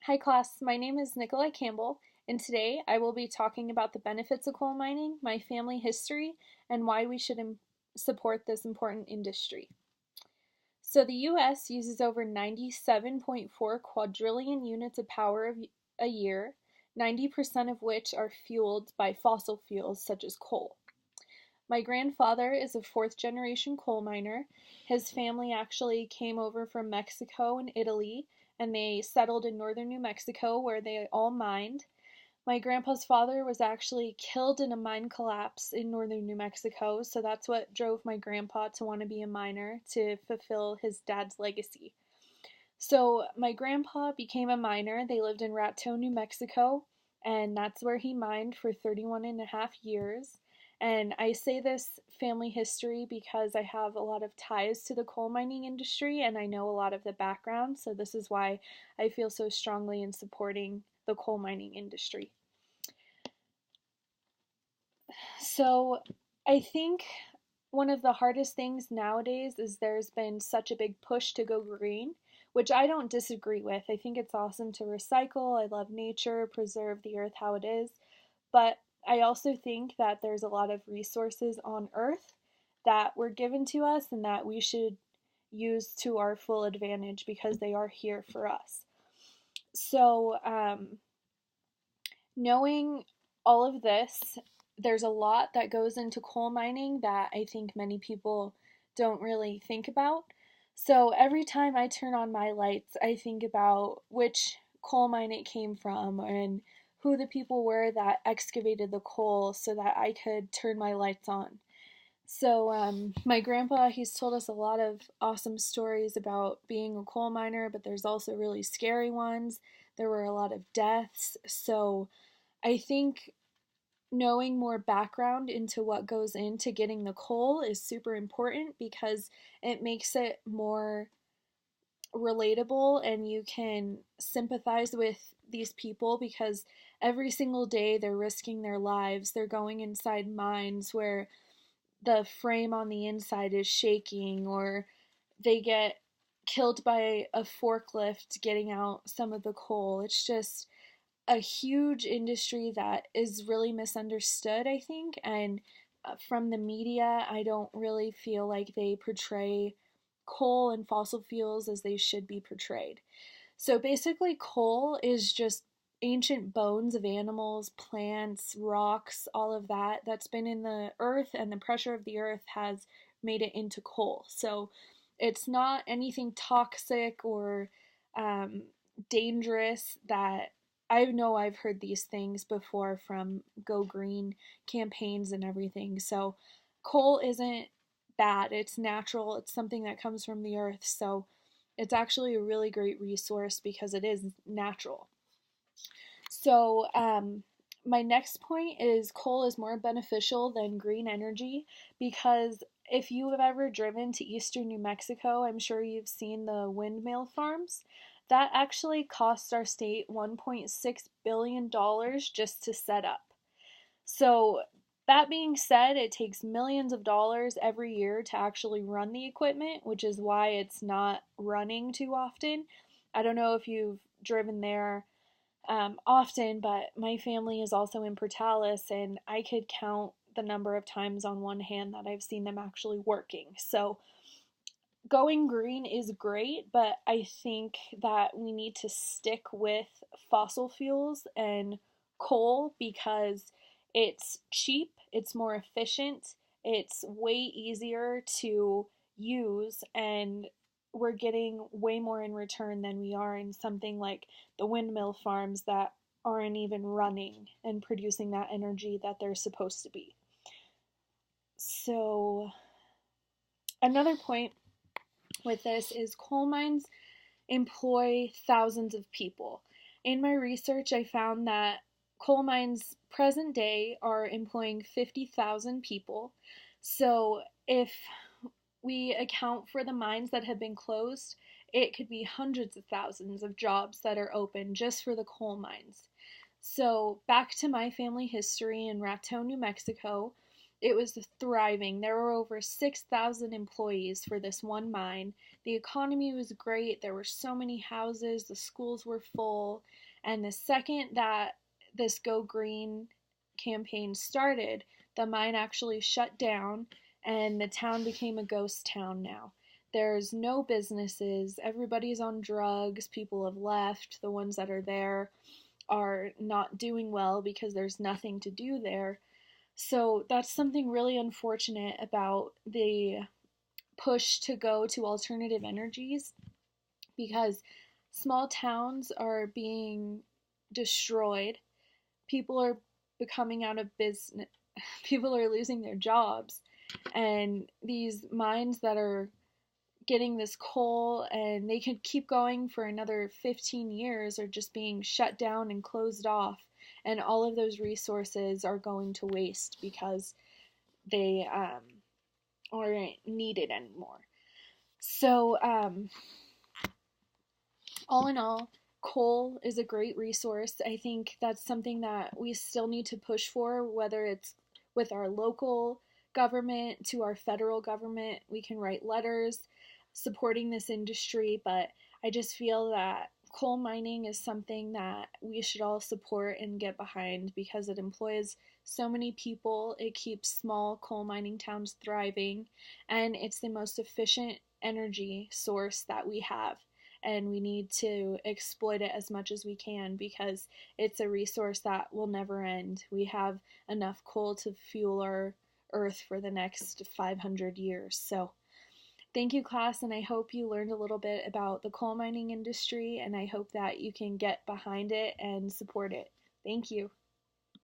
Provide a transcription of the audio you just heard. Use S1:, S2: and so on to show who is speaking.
S1: Hi class, my name is Nicolai Campbell, and today I will be talking about the benefits of coal mining, my family history, and why we should support this important industry. So the US uses over 97.4 quadrillion units of power a year, 90% of which are fueled by fossil fuels such as coal. My grandfather is a fourth generation coal miner. His family actually came over from Mexico and Italy, and they settled in northern New Mexico where they all mined. My grandpa's father was actually killed in a mine collapse in northern New Mexico, so that's what drove my grandpa to want to be a miner to fulfill his dad's legacy. So my grandpa became a miner. They lived in Raton, New Mexico, and that's where he mined for 31 and a half years. And I say this family history because I have a lot of ties to the coal mining industry and I know a lot of the background, so this is why I feel so strongly in supporting the coal mining industry. So I think one of the hardest things nowadays is there's been such a big push to go green, which I don't disagree with. I think it's awesome to recycle. I love nature, preserve the earth how it is. But I also think that there's a lot of resources on earth that were given to us and that we should use to our full advantage because they are here for us. So, knowing all of this, there's a lot that goes into coal mining that I think many people don't really think about. So every time I turn on my lights, I think about which coal mine it came from and who the people were that excavated the coal so that I could turn my lights on. So, my grandpa, he's told us a lot of awesome stories about being a coal miner, but there's also really scary ones. There were a lot of deaths. So, I think knowing more background into what goes into getting the coal is super important because it makes it more relatable and you can sympathize with these people because every single day they're risking their lives. They're going inside mines where the frame on the inside is shaking or they get killed by a forklift getting out some of the coal. It's just a huge industry that is really misunderstood, I think, and from the media, I don't really feel like they portray coal and fossil fuels as they should be portrayed. So basically, coal is just ancient bones of animals, plants, rocks, all of that that's been in the earth, and the pressure of the earth has made it into coal. So it's not anything toxic or um, dangerous that I know I've heard these things before from Go Green campaigns and everything. So coal isn't bad, it's natural, it's something that comes from the earth. So it's actually a really great resource because it is natural. So, my next point is coal is more beneficial than green energy because if you have ever driven to eastern New Mexico, I'm sure you've seen the windmill farms. That actually cost our state $1.6 billion just to set up. So, that being said, it takes millions of dollars every year to actually run the equipment, which is why it's not running too often. I don't know if you've driven there often, but my family is also in Portales, and I could count the number of times on one hand that I've seen them actually working. So, going green is great, but I think that we need to stick with fossil fuels and coal because it's cheap, it's more efficient, it's way easier to use, and we're getting way more in return than we are in something like the windmill farms that aren't even running and producing that energy that they're supposed to be. So, another point with this is coal mines employ thousands of people. In my research, I found that coal mines present day are employing 50,000 people. So if we account for the mines that have been closed, it could be hundreds of thousands of jobs that are open just for the coal mines. So back to my family history in Raton, New Mexico. it was thriving. There were over 6,000 employees for this one mine. The economy was great. There were so many houses. The schools were full. And the second that this Go Green campaign started, the mine actually shut down and the town became a ghost town now. There's no businesses. Everybody's on drugs. People have left. The ones that are there are not doing well because there's nothing to do there. So that's something really unfortunate about the push to go to alternative energies, because small towns are being destroyed. People are becoming out of business. People are losing their jobs. And these mines that are getting this coal and they could keep going for another 15 years are just being shut down and closed off, and all of those resources are going to waste because they aren't needed anymore. So all in all, coal is a great resource. I think that's something that we still need to push for, whether it's with our local government to our federal government. We can write letters supporting this industry, but I just feel that coal mining is something that we should all support and get behind because it employs so many people. It keeps small coal mining towns thriving, and it's the most efficient energy source that we have. And we need to exploit it as much as we can because it's a resource that will never end. We have enough coal to fuel our earth for the next 500 years. So thank you, class, and I hope you learned a little bit about the coal mining industry, and I hope that you can get behind it and support it. Thank you.